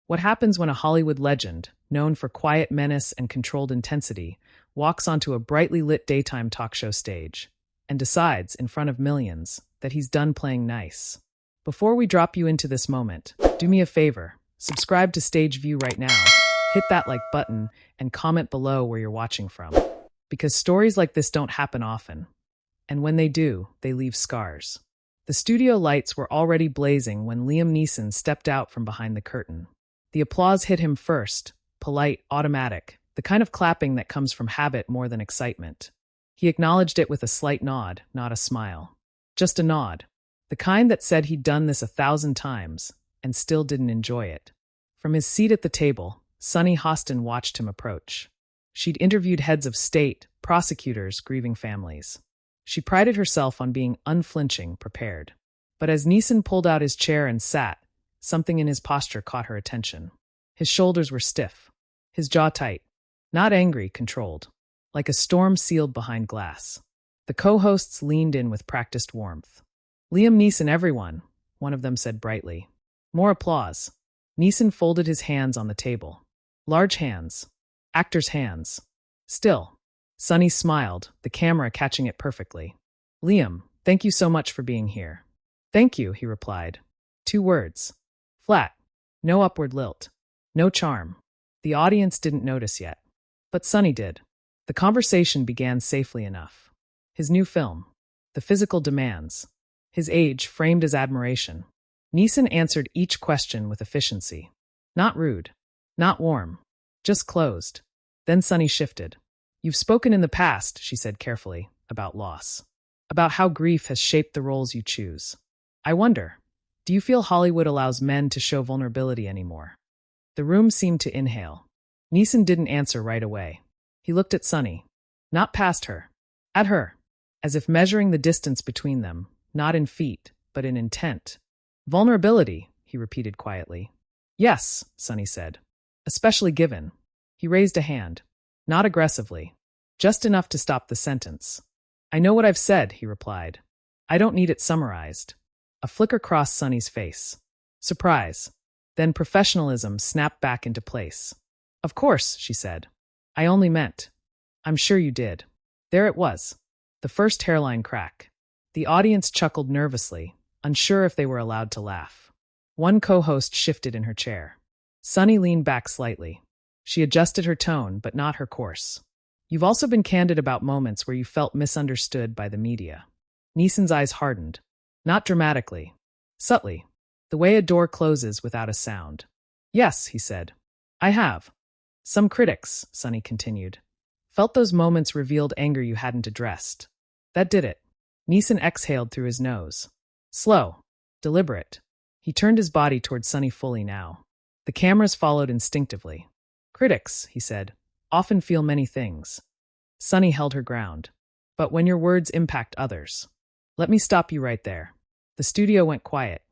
What happens when a Hollywood legend, known for quiet menace and controlled intensity, walks onto a brightly lit daytime talk show stage and decides, in front of millions, that he's done playing nice? Before we drop you into this moment, do me a favor, subscribe to Stage View right now, hit that like button, and comment below where you're watching from. Because stories like this don't happen often. And when they do, they leave scars. The studio lights were already blazing when Liam Neeson stepped out from behind the curtain. The applause hit him first, polite, automatic, the kind of clapping that comes from habit more than excitement. He acknowledged it with a slight nod, not a smile. Just a nod. The kind that said he'd done this 1,000 times, and still didn't enjoy it. From his seat at the table, Sunny Hostin watched him approach. She'd interviewed heads of state, prosecutors, grieving families. She prided herself on being unflinching, prepared. But as Neeson pulled out his chair and sat, something in his posture caught her attention. His shoulders were stiff, his jaw tight, not angry, controlled, like a storm sealed behind glass. The co-hosts leaned in with practiced warmth. "Liam Neeson, everyone," one of them said brightly. More applause. Neeson folded his hands on the table. Large hands. Actor's hands. Still. Sunny smiled, the camera catching it perfectly. "Liam, thank you so much for being here." "Thank you," he replied. 2 words. Flat. No upward lilt. No charm. The audience didn't notice yet. But Sunny did. The conversation began safely enough. His new film. The physical demands. His age framed as admiration. Neeson answered each question with efficiency. Not rude. Not warm. Just closed. Then Sunny shifted. "You've spoken in the past," she said carefully, "about loss. About how grief has shaped the roles you choose. I wonder, do you feel Hollywood allows men to show vulnerability anymore?" The room seemed to inhale. Neeson didn't answer right away. He looked at Sunny. Not past her. At her. As if measuring the distance between them, not in feet, but in intent. "Vulnerability," he repeated quietly. "Yes," Sunny said. "Especially given." He raised a hand. Not aggressively. Just enough to stop the sentence. "I know what I've said," he replied. "I don't need it summarized." A flicker crossed Sunny's face. Surprise. Then professionalism snapped back into place. "Of course," she said. "I only meant. I'm sure you did." There it was. The first hairline crack. The audience chuckled nervously, unsure if they were allowed to laugh. One co-host shifted in her chair. Sunny leaned back slightly. She adjusted her tone, but not her course. "You've also been candid about moments where you felt misunderstood by the media." Neeson's eyes hardened. Not dramatically. Subtly. The way a door closes without a sound. "Yes," he said. "I have." "Some critics," Sunny continued, "felt those moments revealed anger you hadn't addressed. That did it." Neeson exhaled through his nose. Slow. Deliberate. He turned his body toward Sunny fully now. The cameras followed instinctively. "Critics," he said, "often feel many things." Sunny held her ground. "But when your words impact others." "Let me stop you right there." The studio went quiet.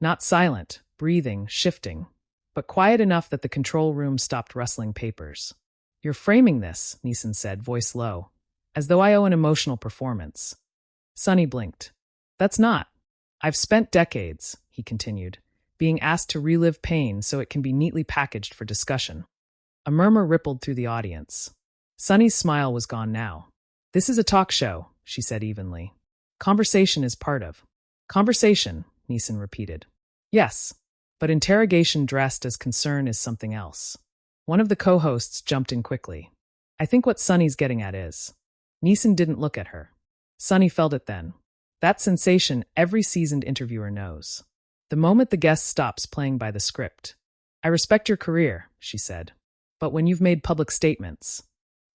Not silent, breathing, shifting, but quiet enough that the control room stopped rustling papers. "You're framing this," Neeson said, voice low, "as though I owe an emotional performance." Sunny blinked. "That's not. I've spent decades," he continued, "being asked to relive pain so it can be neatly packaged for discussion." A murmur rippled through the audience. Sunny's smile was gone now. "This is a talk show," she said evenly. "Conversation is part of." "Conversation," Neeson repeated. "Yes, but interrogation dressed as concern is something else." One of the co-hosts jumped in quickly. "I think what Sunny's getting at is." Neeson didn't look at her. Sunny felt it then. That sensation every seasoned interviewer knows. The moment the guest stops playing by the script. "I respect your career," she said. "But when you've made public statements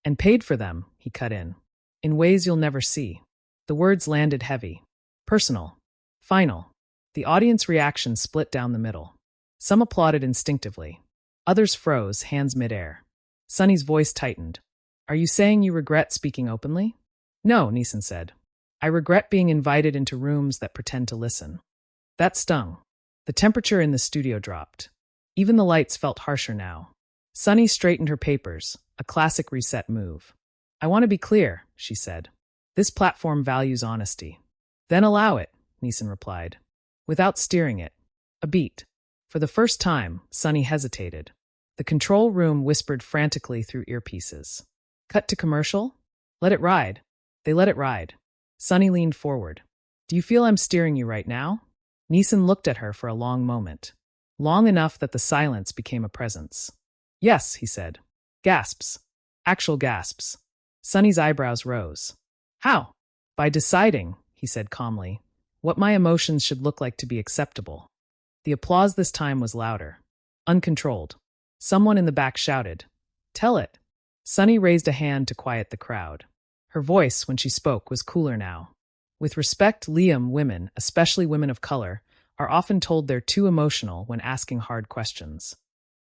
and paid for them," he cut in ways you'll never see." The words landed heavy. Personal. Final. The audience reaction split down the middle. Some applauded instinctively. Others froze, hands midair. Sunny's voice tightened. "Are you saying you regret speaking openly?" "No," Neeson said. "I regret being invited into rooms that pretend to listen." That stung. The temperature in the studio dropped. Even the lights felt harsher now. Sunny straightened her papers, a classic reset move. "I want to be clear," she said. "This platform values honesty." "Then allow it," Neeson replied. Without steering it. A beat. For the first time, Sunny hesitated. The control room whispered frantically through earpieces. Cut to commercial? Let it ride. They let it ride. Sunny leaned forward. Do you feel I'm steering you right now? Neeson looked at her for a long moment. Long enough that the silence became a presence. Yes, he said. Gasps. Actual gasps. Sunny's eyebrows rose. How? By deciding, he said calmly, what my emotions should look like to be acceptable. The applause this time was louder. Uncontrolled. Someone in the back shouted, "Tell it." Sunny raised a hand to quiet the crowd. Her voice, when she spoke, was cooler now. With respect, Liam, women, especially women of color, are often told they're too emotional when asking hard questions.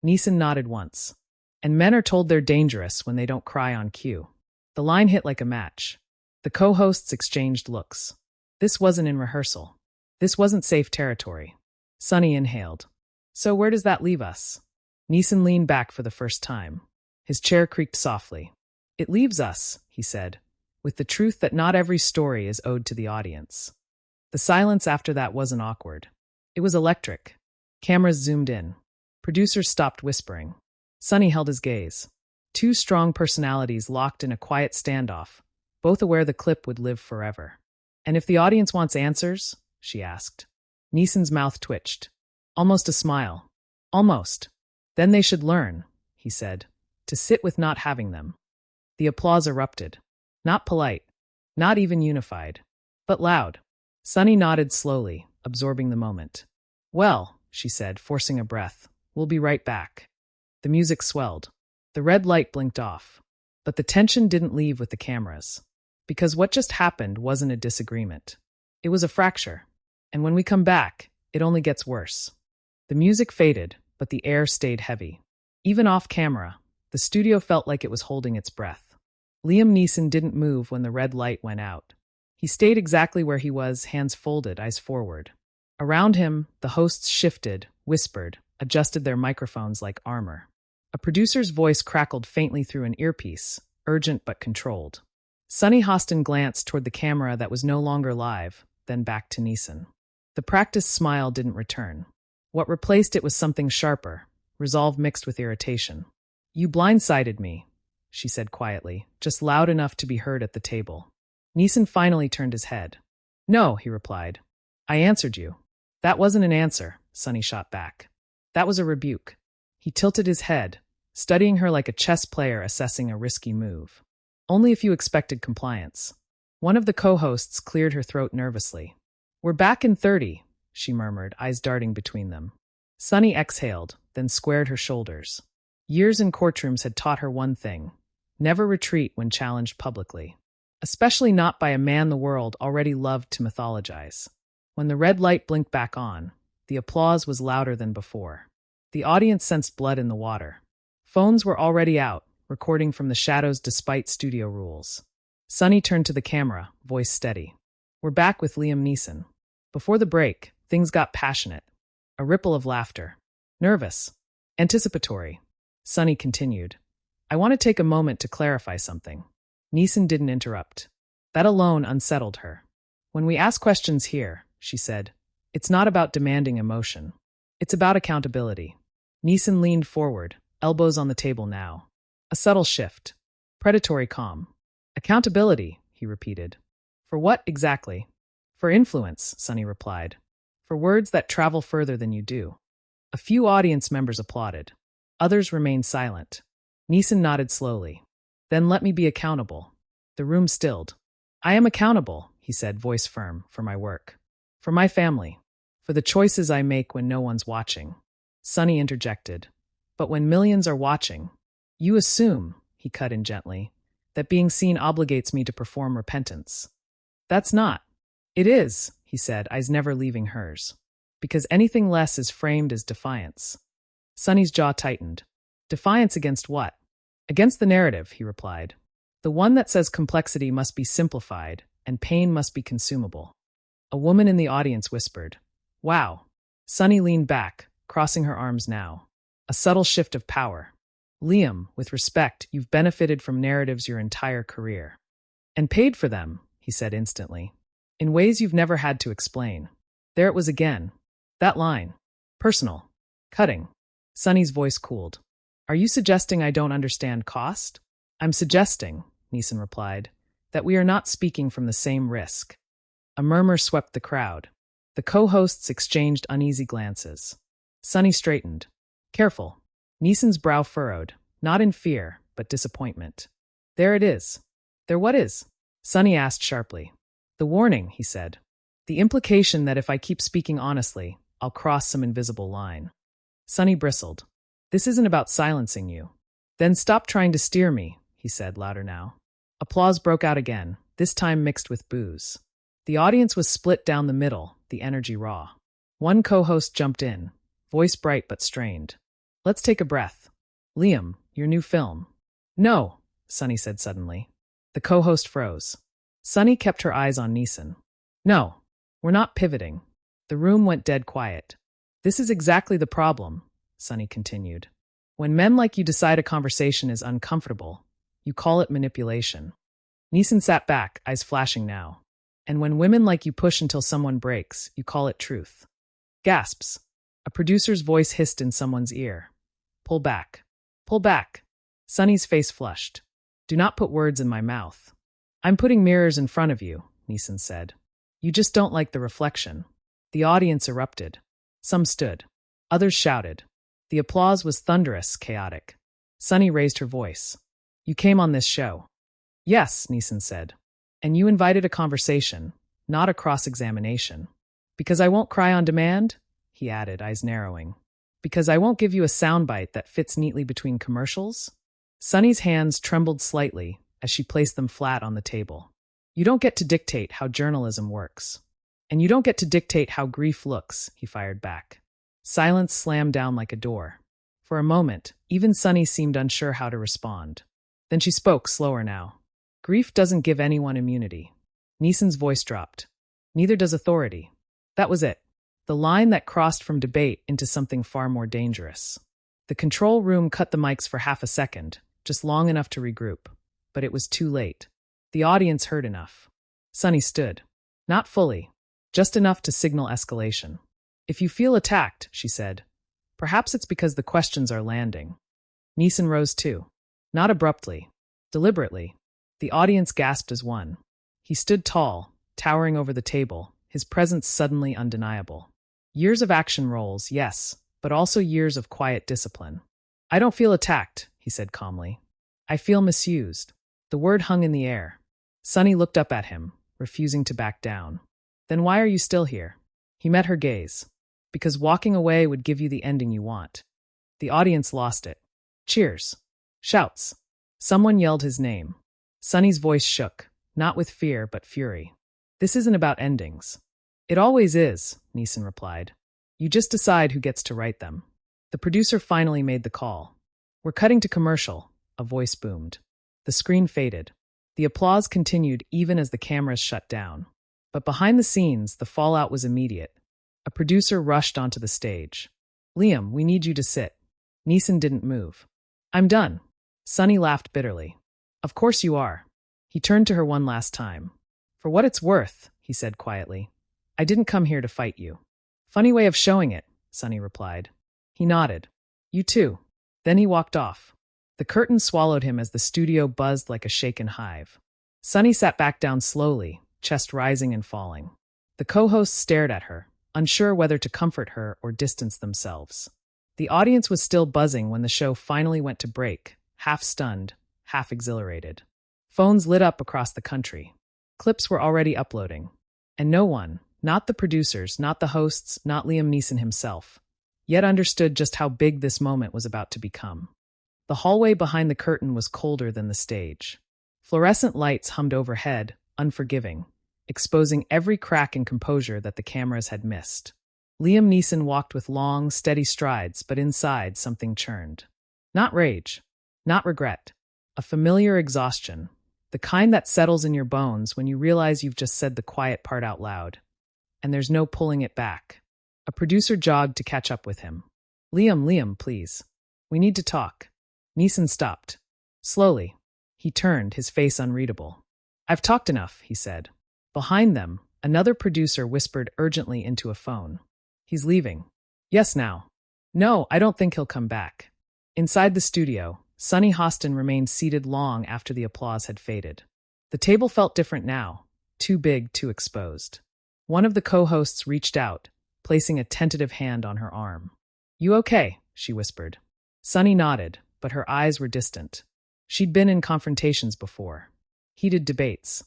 Neeson nodded once. And men are told they're dangerous when they don't cry on cue. The line hit like a match. The co-hosts exchanged looks. This wasn't in rehearsal. This wasn't safe territory. Sunny inhaled. So where does that leave us? Neeson leaned back for the first time. His chair creaked softly. It leaves us, he said, with the truth that not every story is owed to the audience. The silence after that wasn't awkward. It was electric. Cameras zoomed in. Producers stopped whispering. Sunny held his gaze. Two strong personalities locked in a quiet standoff, both aware the clip would live forever. And if the audience wants answers? She asked. Neeson's mouth twitched. Almost a smile. Almost. Then they should learn, he said, to sit with not having them. The applause erupted. Not polite, not even unified, but loud. Sunny nodded slowly, absorbing the moment. Well, she said, forcing a breath, we'll be right back. The music swelled. The red light blinked off. But the tension didn't leave with the cameras. Because what just happened wasn't a disagreement. It was a fracture. And when we come back, it only gets worse. The music faded, but the air stayed heavy. Even off camera, the studio felt like it was holding its breath. Liam Neeson didn't move when the red light went out. He stayed exactly where he was, hands folded, eyes forward. Around him, the hosts shifted, whispered, adjusted their microphones like armor. A producer's voice crackled faintly through an earpiece, urgent but controlled. Sunny Hostin glanced toward the camera that was no longer live, then back to Neeson. The practiced smile didn't return. What replaced it was something sharper, resolve mixed with irritation. You blindsided me, she said quietly, just loud enough to be heard at the table. Neeson finally turned his head. No, he replied. I answered you. That wasn't an answer, Sunny shot back. That was a rebuke. He tilted his head, studying her like a chess player assessing a risky move. Only if you expected compliance. One of the co-hosts cleared her throat nervously. We're back in 30, she murmured, eyes darting between them. Sunny exhaled, then squared her shoulders. Years in courtrooms had taught her one thing: never retreat when challenged publicly. Especially not by a man the world already loved to mythologize. When the red light blinked back on, the applause was louder than before. The audience sensed blood in the water. Phones were already out, recording from the shadows despite studio rules. Sunny turned to the camera, voice steady. We're back with Liam Neeson. Before the break, things got passionate. A ripple of laughter. Nervous. Anticipatory. Sunny continued. I want to take a moment to clarify something. Neeson didn't interrupt. That alone unsettled her. When we ask questions here, she said, it's not about demanding emotion. It's about accountability. Neeson leaned forward, elbows on the table now. A subtle shift. Predatory calm. Accountability, he repeated. For what exactly? For influence, Sunny replied. For words that travel further than you do. A few audience members applauded. Others remained silent. Neeson nodded slowly. Then let me be accountable. The room stilled. I am accountable, he said, voice firm, for my work. For my family. For the choices I make when no one's watching. Sunny interjected. But when millions are watching, you assume, he cut in gently, that being seen obligates me to perform repentance. That's not. It is, he said, eyes never leaving hers. Because anything less is framed as defiance. Sunny's jaw tightened. Defiance against what? Against the narrative, he replied. The one that says complexity must be simplified and pain must be consumable. A woman in the audience whispered, Wow. Sunny leaned back, crossing her arms now. A subtle shift of power. Liam, with respect, you've benefited from narratives your entire career. And paid for them, he said instantly. In ways you've never had to explain. There it was again. That line. Personal. Cutting. Sunny's voice cooled. Are you suggesting I don't understand cost? I'm suggesting, Neeson replied, that we are not speaking from the same risk. A murmur swept the crowd. The co-hosts exchanged uneasy glances. Sunny straightened. Careful. Neeson's brow furrowed, not in fear, but disappointment. There it is. There what is? Sunny asked sharply. The warning, he said. The implication that if I keep speaking honestly, I'll cross some invisible line. Sunny bristled. This isn't about silencing you. Then stop trying to steer me, he said louder now. Applause broke out again, this time mixed with boos. The audience was split down the middle, the energy raw. One co-host jumped in, voice bright but strained. Let's take a breath. Liam, your new film. No, Sunny said suddenly. The co-host froze. Sunny kept her eyes on Neeson. No, we're not pivoting. The room went dead quiet. This is exactly the problem, Sunny continued. When men like you decide a conversation is uncomfortable, you call it manipulation. Neeson sat back, eyes flashing now. And when women like you push until someone breaks, you call it truth. Gasps. A producer's voice hissed in someone's ear. Pull back. Pull back. Sunny's face flushed. Do not put words in my mouth. I'm putting mirrors in front of you, Neeson said. You just don't like the reflection. The audience erupted. Some stood. Others shouted. The applause was thunderous, chaotic. Sunny raised her voice. You came on this show. Yes, Neeson said. And you invited a conversation, not a cross-examination. Because I won't cry on demand? He added, eyes narrowing. Because I won't give you a soundbite that fits neatly between commercials? Sunny's hands trembled slightly as she placed them flat on the table. You don't get to dictate how journalism works. And you don't get to dictate how grief looks, he fired back. Silence slammed down like a door. For a moment, even Sunny seemed unsure how to respond. Then she spoke, slower now. Grief doesn't give anyone immunity. Neeson's voice dropped. Neither does authority. That was it. The line that crossed from debate into something far more dangerous. The control room cut the mics for half a second, just long enough to regroup. But it was too late. The audience heard enough. Sunny stood. Not fully. Just enough to signal escalation. If you feel attacked, she said, perhaps it's because the questions are landing. Neeson rose too. Not abruptly. Deliberately. The audience gasped as one. He stood tall, towering over the table, his presence suddenly undeniable. Years of action roles, yes, but also years of quiet discipline. I don't feel attacked, he said calmly. I feel misused. The word hung in the air. Sunny looked up at him, refusing to back down. Then why are you still here? He met her gaze. Because walking away would give you the ending you want. The audience lost it. Cheers. Shouts. Someone yelled his name. Sunny's voice shook, not with fear but fury. This isn't about endings. It always is, Neeson replied. You just decide who gets to write them. The producer finally made the call. We're cutting to commercial, a voice boomed. The screen faded. The applause continued even as the cameras shut down. But behind the scenes, the fallout was immediate. A producer rushed onto the stage. Liam, we need you to sit. Neeson didn't move. I'm done. Sunny laughed bitterly. Of course you are. He turned to her one last time. For what it's worth, he said quietly. I didn't come here to fight you. Funny way of showing it, Sunny replied. He nodded. You too. Then he walked off. The curtain swallowed him as the studio buzzed like a shaken hive. Sunny sat back down slowly, chest rising and falling. The co-hosts stared at her, unsure whether to comfort her or distance themselves. The audience was still buzzing when the show finally went to break, half stunned, half exhilarated. Phones lit up across the country. Clips were already uploading. And no one, not the producers, not the hosts, not Liam Neeson himself, yet understood just how big this moment was about to become. The hallway behind the curtain was colder than the stage. Fluorescent lights hummed overhead, unforgiving, exposing every crack in composure that the cameras had missed. Liam Neeson walked with long, steady strides, but inside something churned. Not rage, not regret, a familiar exhaustion, the kind that settles in your bones when you realize you've just said the quiet part out loud. And there's no pulling it back. A producer jogged to catch up with him. Liam, please. We need to talk. Neeson stopped. Slowly. He turned, his face unreadable. I've talked enough, he said. Behind them, another producer whispered urgently into a phone. He's leaving. Yes, now. No, I don't think he'll come back. Inside the studio, Sunny Hostin remained seated long after the applause had faded. The table felt different now, too big, too exposed. One of the co-hosts reached out, placing a tentative hand on her arm. You okay? She whispered. Sunny nodded, but her eyes were distant. She'd been in confrontations before. Heated debates.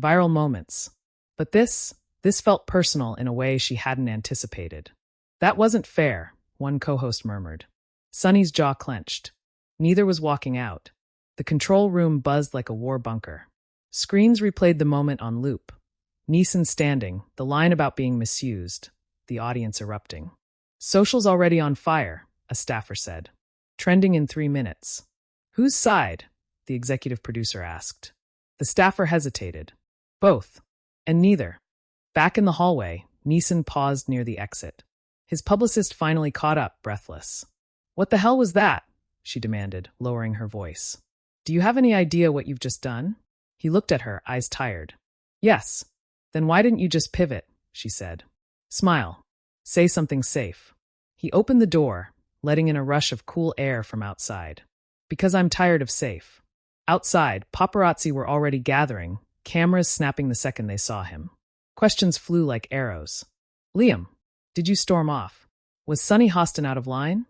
Viral moments. But this felt personal in a way she hadn't anticipated. That wasn't fair, one co-host murmured. Sunny's jaw clenched. Neither was walking out. The control room buzzed like a war bunker. Screens replayed the moment on loop. Neeson standing, the line about being misused, the audience erupting. Social's already on fire, a staffer said. Trending in 3 minutes. Whose side? The executive producer asked. The staffer hesitated. Both. And neither. Back in the hallway, Neeson paused near the exit. His publicist finally caught up, breathless. What the hell was that? She demanded, lowering her voice. Do you have any idea what you've just done? He looked at her, eyes tired. Yes. Then why didn't you just pivot? She said. Smile. Say something safe. He opened the door, letting in a rush of cool air from outside. Because I'm tired of safe. Outside, paparazzi were already gathering, cameras snapping the second they saw him. Questions flew like arrows. Liam, did you storm off? Was Sunny Hostin out of line?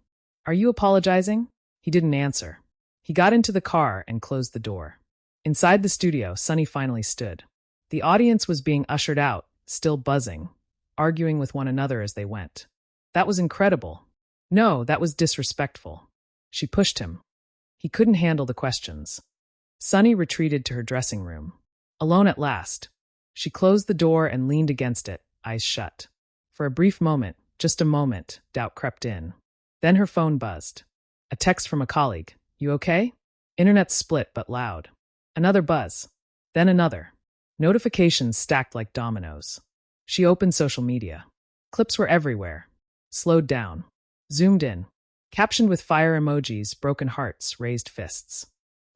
Are you apologizing? He didn't answer. He got into the car and closed the door. Inside the studio, Sunny finally stood. The audience was being ushered out, still buzzing, arguing with one another as they went. That was incredible. No, that was disrespectful. She pushed him. He couldn't handle the questions. Sunny retreated to her dressing room. Alone at last. She closed the door and leaned against it, eyes shut. For a brief moment, just a moment, doubt crept in. Then her phone buzzed. A text from a colleague. You okay? Internet split but loud. Another buzz. Then another. Notifications stacked like dominoes. She opened social media. Clips were everywhere. Slowed down. Zoomed in. Captioned with fire emojis, broken hearts, raised fists.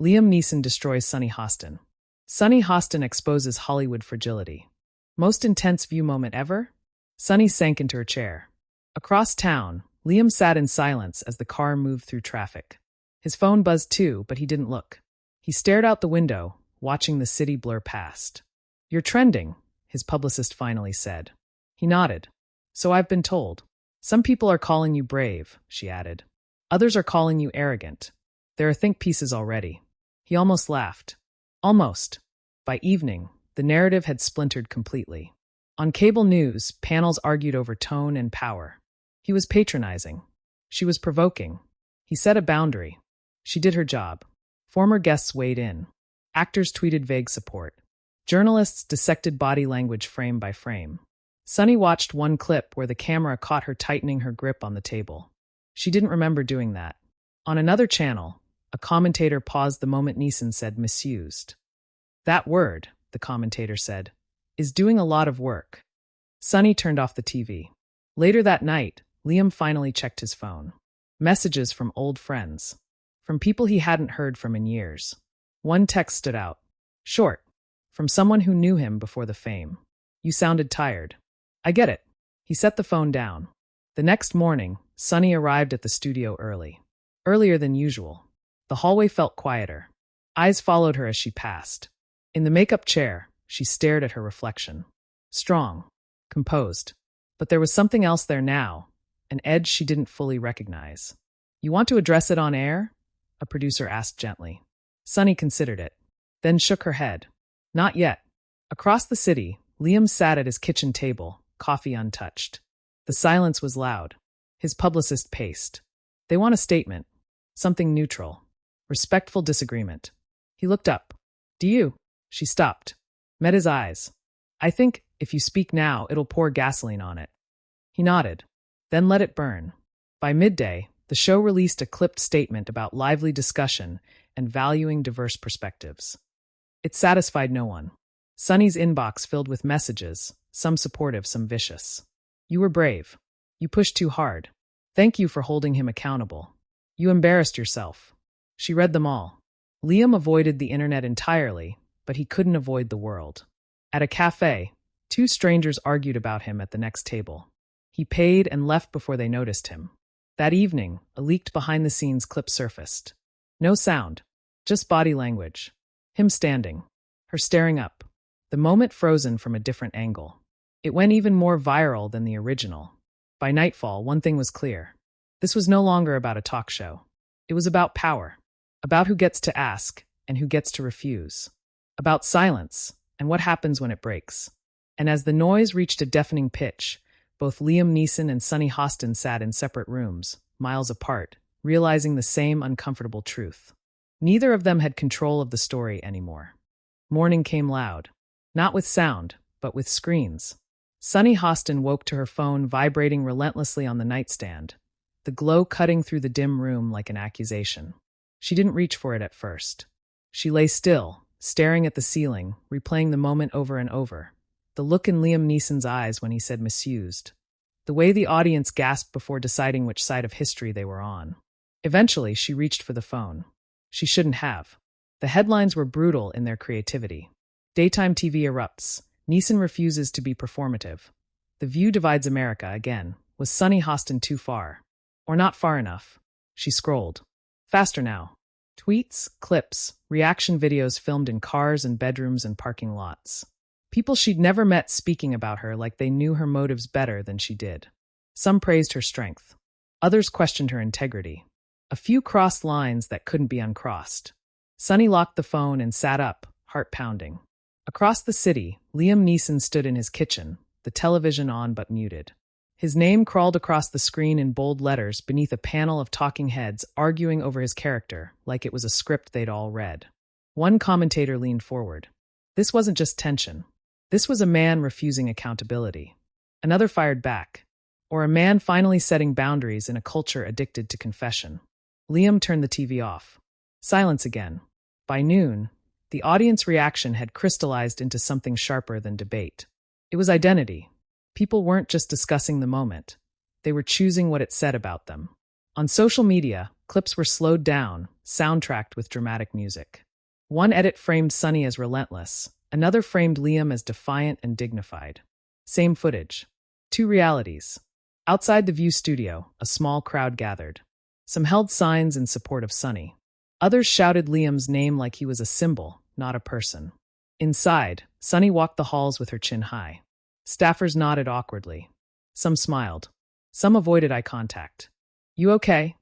Liam Neeson destroys Sunny Hostin. Sunny Hostin exposes Hollywood fragility. Most intense view moment ever? Sunny sank into her chair. Across town, Liam sat in silence as the car moved through traffic. His phone buzzed too, but he didn't look. He stared out the window, watching the city blur past. You're trending, his publicist finally said. He nodded. So I've been told. Some people are calling you brave, she added. Others are calling you arrogant. There are think pieces already. He almost laughed. Almost. By evening, the narrative had splintered completely. On cable news, panels argued over tone and power. He was patronizing. She was provoking. He set a boundary. She did her job. Former guests weighed in. Actors tweeted vague support. Journalists dissected body language frame by frame. Sunny watched one clip where the camera caught her tightening her grip on the table. She didn't remember doing that. On another channel, a commentator paused the moment Neeson said misused. That word, the commentator said, is doing a lot of work. Sunny turned off the TV. Later that night, Liam finally checked his phone. Messages from old friends. From people he hadn't heard from in years. One text stood out. Short. From someone who knew him before the fame. You sounded tired. I get it. He set the phone down. The next morning, Sunny arrived at the studio early. Earlier than usual. The hallway felt quieter. Eyes followed her as she passed. In the makeup chair, she stared at her reflection. Strong. Composed. But there was something else there now, an edge she didn't fully recognize. You want to address it on air? A producer asked gently. Sunny considered it, then shook her head. Not yet. Across the city, Liam sat at his kitchen table, coffee untouched. The silence was loud. His publicist paced. They want a statement. Something neutral. Respectful disagreement. He looked up. Do you? She stopped. Met his eyes. I think, if you speak now, it'll pour gasoline on it. He nodded. Then let it burn. By midday, the show released a clipped statement about lively discussion and valuing diverse perspectives. It satisfied no one. Sunny's inbox filled with messages, some supportive, some vicious. You were brave. You pushed too hard. Thank you for holding him accountable. You embarrassed yourself. She read them all. Liam avoided the internet entirely, but he couldn't avoid the world. At a cafe, two strangers argued about him at the next table. He paid and left before they noticed him. That evening, a leaked behind-the-scenes clip surfaced. No sound, just body language. Him standing, her staring up, the moment frozen from a different angle. It went even more viral than the original. By nightfall, one thing was clear. This was no longer about a talk show. It was about power, about who gets to ask and who gets to refuse, about silence and what happens when it breaks. And as the noise reached a deafening pitch, both Liam Neeson and Sunny Hostin sat in separate rooms, miles apart, realizing the same uncomfortable truth. Neither of them had control of the story anymore. Morning came loud, not with sound, but with screens. Sunny Hostin woke to her phone vibrating relentlessly on the nightstand, the glow cutting through the dim room like an accusation. She didn't reach for it at first. She lay still, staring at the ceiling, replaying the moment over and over. The look in Liam Neeson's eyes when he said misused. The way the audience gasped before deciding which side of history they were on. Eventually, she reached for the phone. She shouldn't have. The headlines were brutal in their creativity. Daytime TV erupts. Neeson refuses to be performative. The View divides America again. Was Sunny Hostin too far? Or not far enough? She scrolled. Faster now. Tweets, clips, reaction videos filmed in cars and bedrooms and parking lots. People she'd never met speaking about her like they knew her motives better than she did. Some praised her strength. Others questioned her integrity. A few crossed lines that couldn't be uncrossed. Sunny locked the phone and sat up, heart pounding. Across the city, Liam Neeson stood in his kitchen, the television on but muted. His name crawled across the screen in bold letters beneath a panel of talking heads arguing over his character like it was a script they'd all read. One commentator leaned forward. This wasn't just tension. This was a man refusing accountability. Another fired back. Or a man finally setting boundaries in a culture addicted to confession. Liam turned the TV off. Silence again. By noon, the audience reaction had crystallized into something sharper than debate. It was identity. People weren't just discussing the moment. They were choosing what it said about them. On social media, clips were slowed down, soundtracked with dramatic music. One edit framed Sunny as relentless. Another framed Liam as defiant and dignified. Same footage. Two realities. Outside the View studio, a small crowd gathered. Some held signs in support of Sunny. Others shouted Liam's name like he was a symbol, not a person. Inside, Sunny walked the halls with her chin high. Staffers nodded awkwardly. Some smiled. Some avoided eye contact. "You okay?"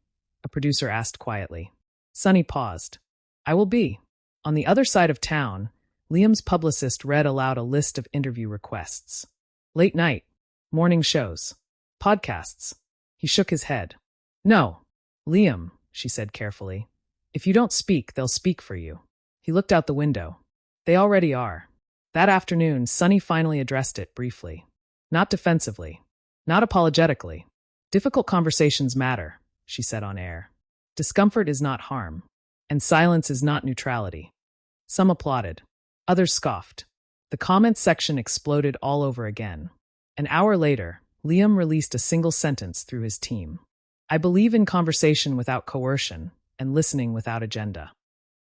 a producer asked quietly. Sunny paused. "I will be." On the other side of town, Liam's publicist read aloud a list of interview requests. Late night, morning shows, podcasts. He shook his head. "No, Liam," she said carefully. "If you don't speak, they'll speak for you." He looked out the window. "They already are." That afternoon, Sunny finally addressed it briefly. Not defensively. Not apologetically. "Difficult conversations matter," she said on air. "Discomfort is not harm. And silence is not neutrality." Some applauded. Others scoffed. The comments section exploded all over again. An hour later, Liam released a single sentence through his team. "I believe in conversation without coercion and listening without agenda."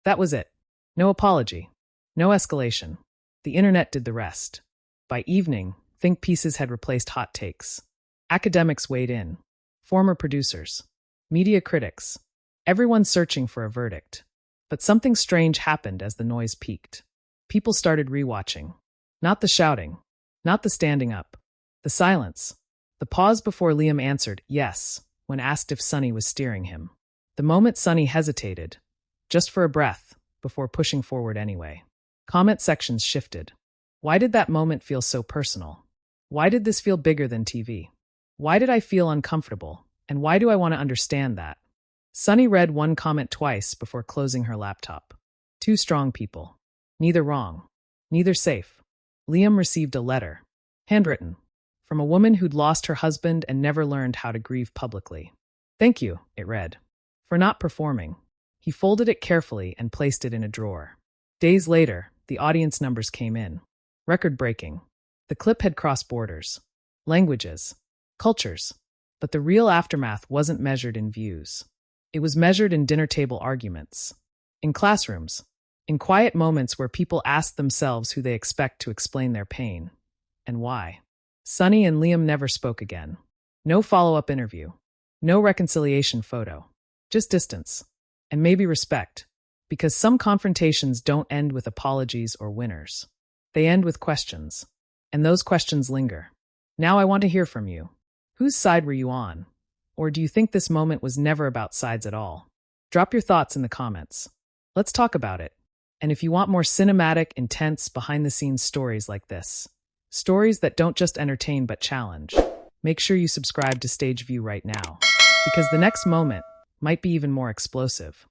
That was it. No apology. No escalation. The internet did the rest. By evening, think pieces had replaced hot takes. Academics weighed in. Former producers. Media critics. Everyone searching for a verdict. But something strange happened as the noise peaked. People started rewatching. Not the shouting. Not the standing up. The silence. The pause before Liam answered yes when asked if Sunny was steering him. The moment Sunny hesitated, just for a breath, before pushing forward anyway. Comment sections shifted. Why did that moment feel so personal? Why did this feel bigger than TV? Why did I feel uncomfortable? And why do I want to understand that? Sunny read one comment twice before closing her laptop. Two strong people. Neither wrong. Neither safe. Liam received a letter. Handwritten. From a woman who'd lost her husband and never learned how to grieve publicly. "Thank you," it read, "for not performing." He folded it carefully and placed it in a drawer. Days later, the audience numbers came in. Record-breaking. The clip had crossed borders. Languages. Cultures. But the real aftermath wasn't measured in views. It was measured in dinner-table arguments. In classrooms. In quiet moments where people ask themselves who they expect to explain their pain. And why. Sunny and Liam never spoke again. No follow-up interview. No reconciliation photo, just distance, and maybe respect, because some confrontations don't end with apologies or winners. They end with questions, and those questions linger. Now I want to hear from you. Whose side were you on? Or do you think this moment was never about sides at all? Drop your thoughts in the comments. Let's talk about it. And if you want more cinematic, intense, behind-the-scenes stories like this, stories that don't just entertain but challenge, make sure you subscribe to Stage View right now, because the next moment might be even more explosive.